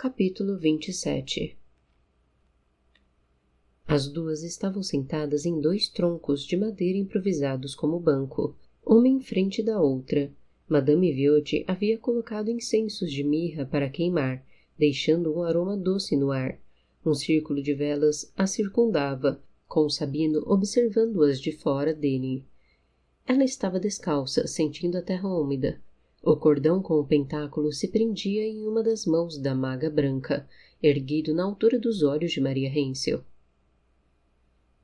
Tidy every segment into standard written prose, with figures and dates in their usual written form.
Capítulo 27. As duas estavam sentadas em 2 troncos de madeira improvisados como banco, uma em frente da outra. Madame Viotti havia colocado incensos de mirra para queimar, deixando um aroma doce no ar. Um círculo de velas a circundava, com Sabino observando-as de fora dele. Ela estava descalça, sentindo a terra úmida. O cordão com o pentáculo se prendia em uma das mãos da maga branca, erguido na altura dos olhos de Maria Hensel.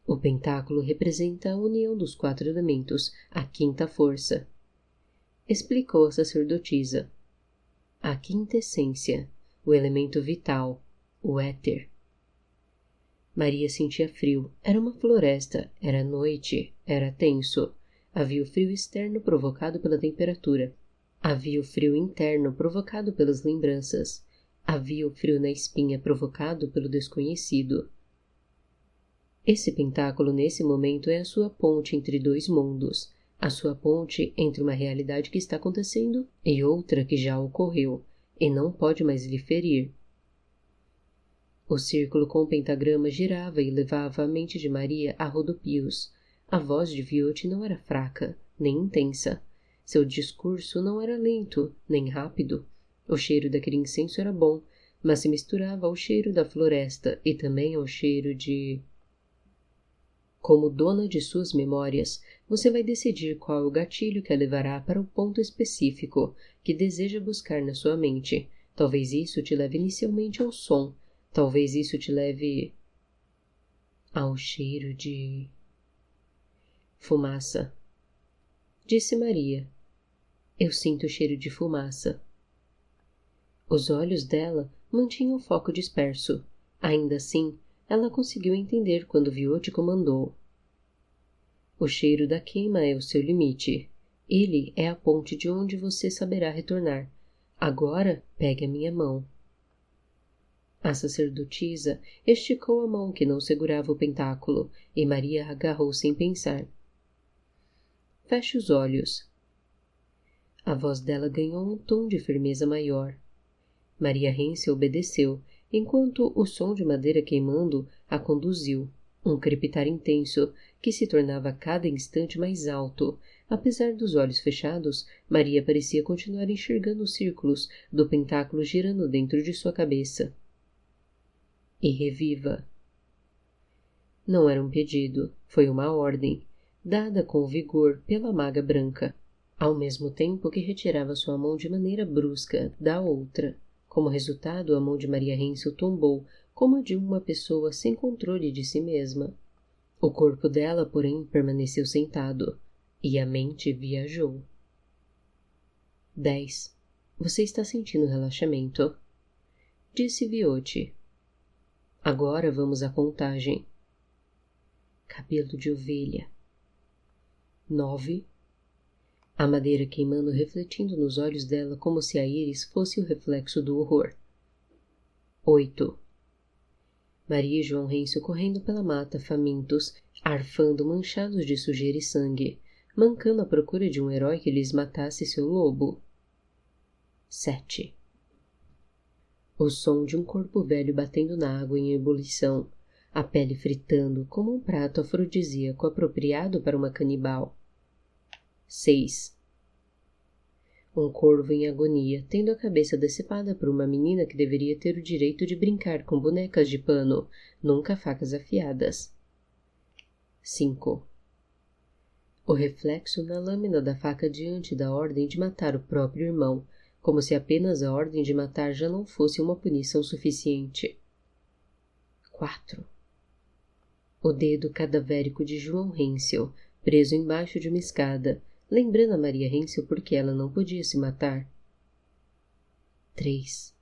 O pentáculo representa a união dos 4 elementos, a 5ª força, explicou a sacerdotisa. A 5ª essência, o elemento vital, o éter. Maria sentia frio. Era uma floresta, era noite, era tenso. Havia o frio externo provocado pela temperatura. Havia o frio interno provocado pelas lembranças. Havia o frio na espinha provocado pelo desconhecido. Esse pentáculo nesse momento é a sua ponte entre 2 mundos, a sua ponte entre uma realidade que está acontecendo e outra que já ocorreu, e não pode mais lhe ferir. O círculo com o pentagrama girava e levava a mente de Maria a rodopios. A voz de Viotti não era fraca, nem intensa. Seu discurso não era lento, nem rápido. O cheiro daquele incenso era bom, mas se misturava ao cheiro da floresta e também ao cheiro de... Como dona de suas memórias, você vai decidir qual é o gatilho que a levará para o ponto específico que deseja buscar na sua mente. Talvez isso te leve inicialmente ao som. Talvez isso te leve ao cheiro de... fumaça. Disse Maria. Eu sinto o cheiro de fumaça. Os olhos dela mantinham o foco disperso. Ainda assim, ela conseguiu entender quando Viotti comandou. O cheiro da queima é o seu limite. Ele é a ponte de onde você saberá retornar. Agora, pegue a minha mão. A sacerdotisa esticou a mão que não segurava o pentáculo, e Maria agarrou sem pensar. Feche os olhos. A voz dela ganhou um tom de firmeza maior. Maria Hensel obedeceu, enquanto o som de madeira queimando a conduziu, um crepitar intenso que se tornava a cada instante mais alto. Apesar dos olhos fechados, Maria parecia continuar enxergando os círculos do pentáculo girando dentro de sua cabeça. E reviva. Não era um pedido, foi uma ordem, dada com vigor pela maga branca, ao mesmo tempo que retirava sua mão de maneira brusca da outra. Como resultado, a mão de Maria Hensel tombou como a de uma pessoa sem controle de si mesma. O corpo dela, porém, permaneceu sentado, e a mente viajou. 10. Você está sentindo relaxamento? Disse Viotti. Agora vamos à contagem. Cabelo de ovelha. 9. A madeira queimando refletindo nos olhos dela como se a íris fosse o reflexo do horror. 8. Maria e João Hensel correndo pela mata, famintos, arfando manchados de sujeira e sangue, mancando à procura de um herói que lhes matasse seu lobo. 7. O som de um corpo velho batendo na água em ebulição, a pele fritando como um prato afrodisíaco apropriado para uma canibal. 6. Um corvo em agonia, tendo a cabeça decepada por uma menina que deveria ter o direito de brincar com bonecas de pano, nunca facas afiadas. 5. O reflexo na lâmina da faca diante da ordem de matar o próprio irmão, como se apenas a ordem de matar já não fosse uma punição suficiente. 4. O dedo cadavérico de João Hensel, preso embaixo de uma escada, lembrando a Maria Hensel porque ela não podia se matar. 3.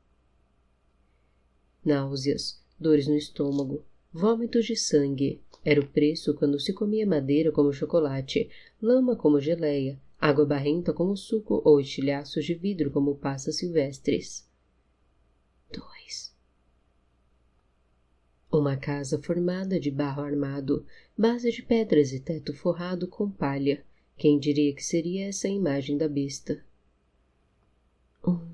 Náuseas, dores no estômago, vômitos de sangue. Era o preço quando se comia madeira como chocolate, lama como geleia, água barrenta como suco ou estilhaços de vidro como passas silvestres. 2. Uma casa formada de barro armado, base de pedras e teto forrado com palha. Quem diria que seria essa a imagem da besta? 1.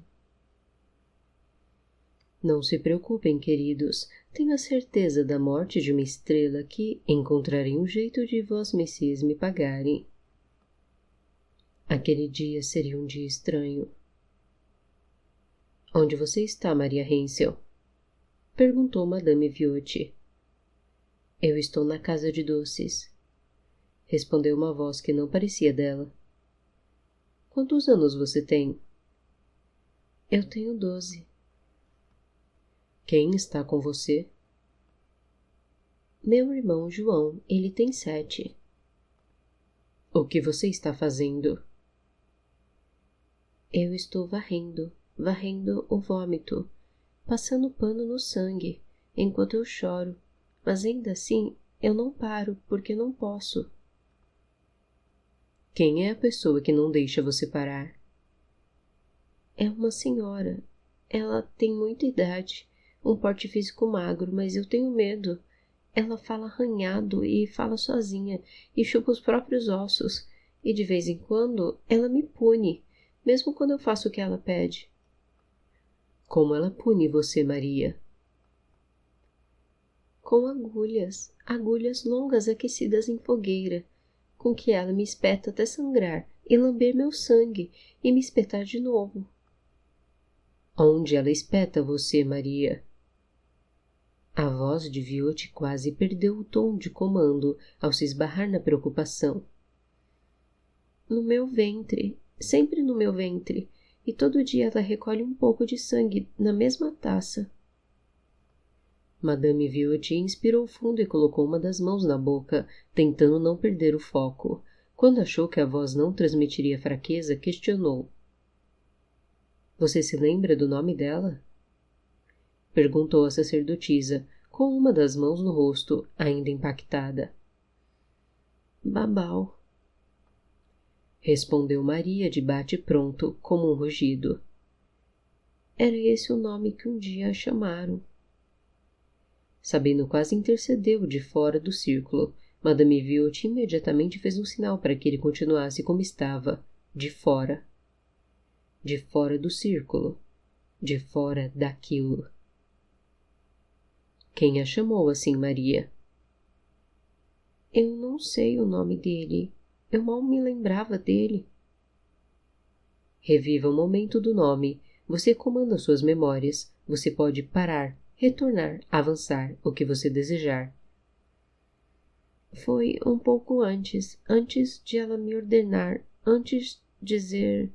Não se preocupem, queridos. Tenho a certeza da morte de uma estrela que encontrarei um jeito de vós messias me pagarem. Aquele dia seria um dia estranho. Onde você está, Maria Hensel? Perguntou Madame Viotti. Eu estou na casa de doces. Respondeu uma voz que não parecia dela. Quantos anos você tem? Eu tenho 12. Quem está com você? Meu irmão João, ele tem 7. O que você está fazendo? Eu estou varrendo o vômito, passando pano no sangue, enquanto eu choro, mas ainda assim eu não paro porque não posso. Quem é a pessoa que não deixa você parar? É uma senhora. Ela tem muita idade, um porte físico magro, mas eu tenho medo. Ela fala arranhado e fala sozinha e chupa os próprios ossos, e de vez em quando ela me pune, mesmo quando eu faço o que ela pede. Como ela pune você, Maria? Com agulhas longas aquecidas em fogueira, com que ela me espeta até sangrar e lamber meu sangue e me espetar de novo. Onde ela espeta você, Maria? A voz de Viotti quase perdeu o tom de comando ao se esbarrar na preocupação. No meu ventre, sempre no meu ventre, e todo dia ela recolhe um pouco de sangue na mesma taça. Madame Viotti inspirou fundo e colocou uma das mãos na boca, tentando não perder o foco. Quando achou que a voz não transmitiria fraqueza, questionou. Você se lembra do nome dela? Perguntou a sacerdotisa, com uma das mãos no rosto, ainda impactada. Babau. Respondeu Maria de bate-pronto, como um rugido. Era esse o nome que um dia a chamaram. Sabino quase intercedeu de fora do círculo. Madame Viotti imediatamente fez um sinal para que ele continuasse como estava, de fora. De fora do círculo. De fora daquilo. Quem a chamou assim, Maria? Eu não sei o nome dele. Eu mal me lembrava dele. Reviva o momento do nome. Você comanda suas memórias. Você pode parar, retornar, avançar, o que você desejar. Foi um pouco antes de ela me ordenar, antes de dizer,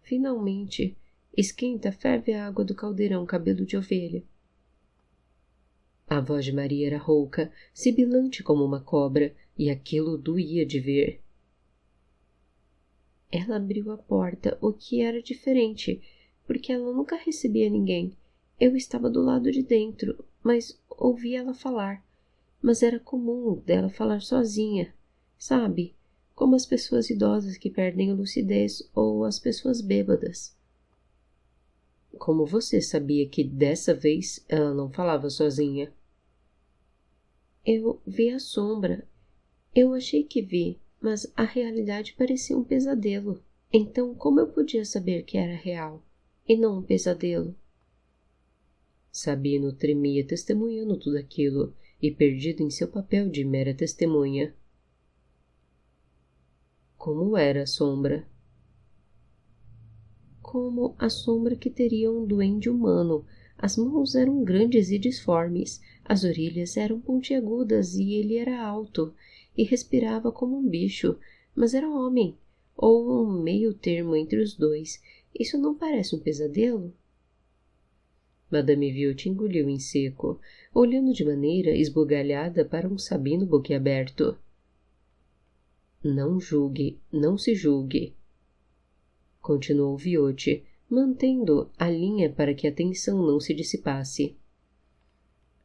finalmente, esquenta, ferve a água do caldeirão, cabelo de ovelha. A voz de Maria era rouca, sibilante como uma cobra, e aquilo doía de ver. Ela abriu a porta, o que era diferente, porque ela nunca recebia ninguém. Eu estava do lado de dentro, mas ouvi ela falar. Mas era comum dela falar sozinha, sabe? Como as pessoas idosas que perdem a lucidez ou as pessoas bêbadas. Como você sabia que dessa vez ela não falava sozinha? Eu vi a sombra. Eu achei que vi, mas a realidade parecia um pesadelo. Então, como eu podia saber que era real, e não um pesadelo? Sabino tremia testemunhando tudo aquilo, e perdido em seu papel de mera testemunha. Como era a sombra? Como a sombra que teria um duende humano. As mãos eram grandes e disformes, as orelhas eram pontiagudas e ele era alto, e respirava como um bicho, mas era homem, ou um meio termo entre os dois. Isso não parece um pesadelo? Madame Viotti engoliu em seco, olhando de maneira esbugalhada para um Sabino boquiaberto. Não julgue, não se julgue, continuou Viotti, mantendo a linha para que a tensão não se dissipasse.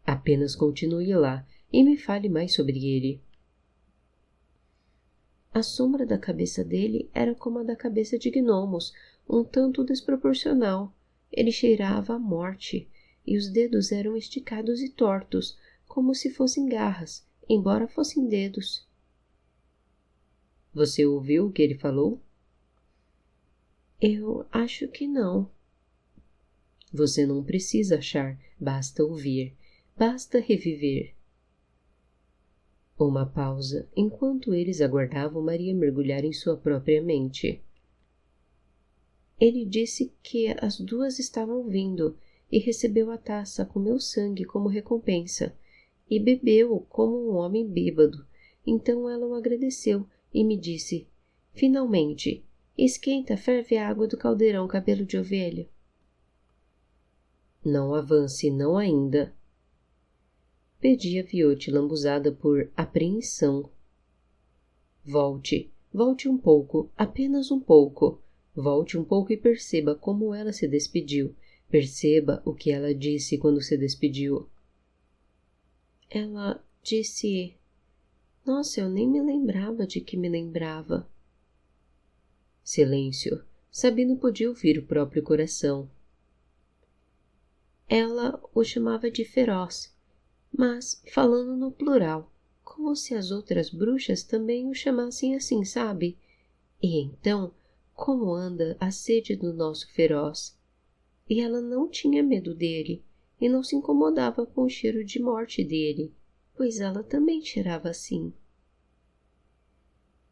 Apenas continue lá e me fale mais sobre ele. A sombra da cabeça dele era como a da cabeça de gnomos, um tanto desproporcional. Ele cheirava a morte, e os dedos eram esticados e tortos, como se fossem garras, embora fossem dedos. Você ouviu o que ele falou? Eu acho que não. Você não precisa achar, basta ouvir, basta reviver. Uma pausa, enquanto eles aguardavam Maria mergulhar em sua própria mente. Ele disse que as duas estavam vindo e recebeu a taça com meu sangue como recompensa e bebeu como um homem bêbado. Então ela o agradeceu e me disse: finalmente, esquenta, ferve a água do caldeirão cabelo de ovelha. Não avance, não ainda. Pedi a Viotti, lambuzada por apreensão. Volte, volte um pouco, apenas um pouco. Volte um pouco e perceba como ela se despediu. Perceba o que ela disse quando se despediu. Ela disse... Nossa, eu nem me lembrava de que me lembrava. Silêncio. Sabino podia ouvir o próprio coração. Ela o chamava de feroz, mas falando no plural, como se as outras bruxas também o chamassem assim, sabe? E então, como anda a sede do nosso feroz? E ela não tinha medo dele, e não se incomodava com o cheiro de morte dele, pois ela também cheirava assim.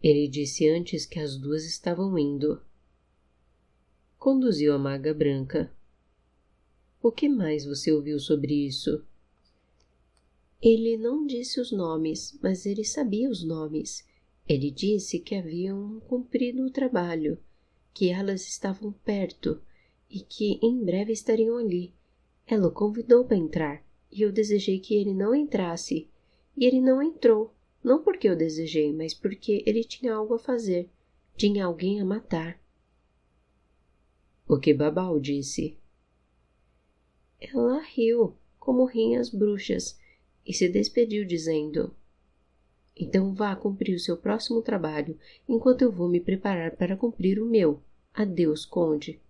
Ele disse antes que as duas estavam indo. Conduziu a maga branca. O que mais você ouviu sobre isso? Ele não disse os nomes, mas ele sabia os nomes. Ele disse que haviam cumprido o trabalho, que elas estavam perto e que em breve estariam ali. Ela o convidou para entrar e eu desejei que ele não entrasse. E ele não entrou, não porque eu desejei, mas porque ele tinha algo a fazer, tinha alguém a matar. O que Babau disse? Ela riu, como riem as bruxas, e se despediu dizendo: então vá cumprir o seu próximo trabalho, enquanto eu vou me preparar para cumprir o meu. Adeus, conde.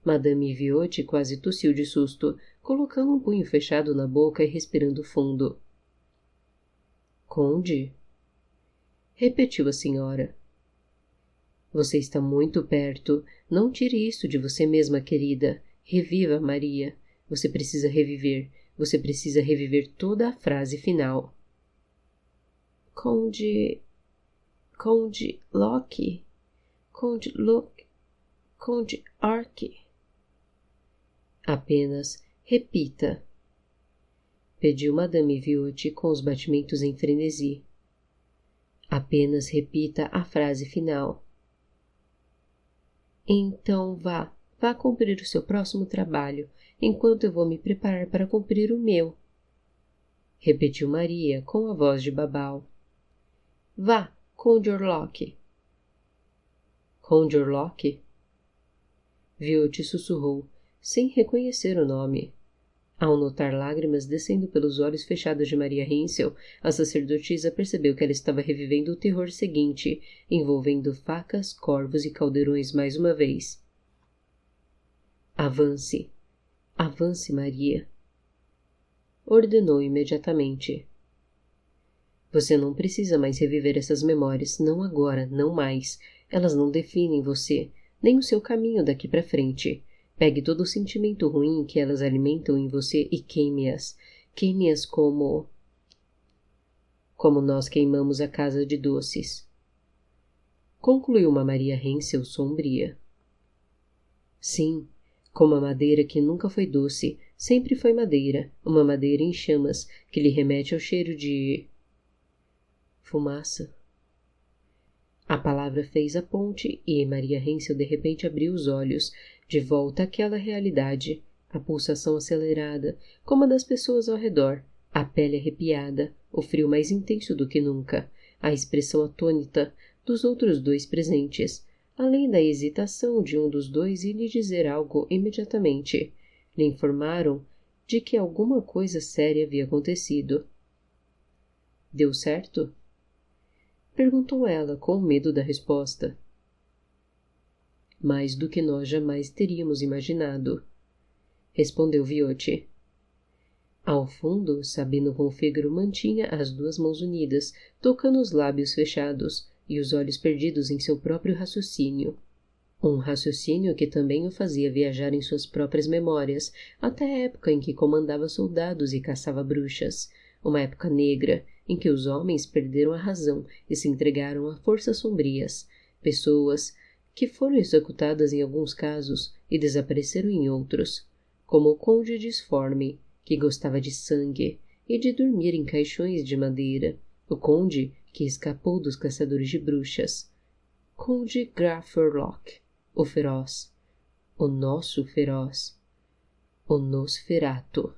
Madame Viotti quase tossiu de susto, colocando um punho fechado na boca e respirando fundo. Conde? Repetiu a senhora. Você está muito perto. Não tire isso de você mesma, querida. Reviva, Maria. Você precisa reviver. Você precisa reviver toda a frase final. Conde Locke, Conde Luke, Conde Arque. Apenas repita. Pediu Madame Viotti com os batimentos em frenesi. Apenas repita a frase final. Então vá cumprir o seu próximo trabalho, enquanto eu vou me preparar para cumprir o meu. Repetiu Maria com a voz de Babau. Vá, Conde Orlok. Conde Orlok? Viotti sussurrou, sem reconhecer o nome. Ao notar lágrimas descendo pelos olhos fechados de Maria Hensel, a sacerdotisa percebeu que ela estava revivendo o terror seguinte, envolvendo facas, corvos e caldeirões mais uma vez. Avance. Avance, Maria. Ordenou imediatamente. Você não precisa mais reviver essas memórias, não agora, não mais. Elas não definem você, nem o seu caminho daqui para frente. Pegue todo o sentimento ruim que elas alimentam em você e queime-as. Queime-as como nós queimamos a casa de doces. Concluiu uma Maria Hensel sombria. Sim, como a madeira que nunca foi doce, sempre foi madeira, uma madeira em chamas, que lhe remete ao cheiro de... fumaça. A palavra fez a ponte e Maria Hensel de repente abriu os olhos, de volta àquela realidade, a pulsação acelerada, como a das pessoas ao redor, a pele arrepiada, o frio mais intenso do que nunca, a expressão atônita dos outros dois presentes, além da hesitação de um dos dois em lhe dizer algo imediatamente. Lhe informaram de que alguma coisa séria havia acontecido. Deu certo? Perguntou ela com medo da resposta. Mais do que nós jamais teríamos imaginado, respondeu Viotti. Ao fundo, Sabino Confegro mantinha as duas mãos unidas, tocando os lábios fechados e os olhos perdidos em seu próprio raciocínio. Um raciocínio que também o fazia viajar em suas próprias memórias, até a época em que comandava soldados e caçava bruxas, uma época negra, em que os homens perderam a razão e se entregaram a forças sombrias, pessoas que foram executadas em alguns casos e desapareceram em outros, como o Conde Disforme, que gostava de sangue e de dormir em caixões de madeira, o Conde que escapou dos caçadores de bruxas, Conde Grafferlock, o feroz, o nosso feroz, o Nosferatu.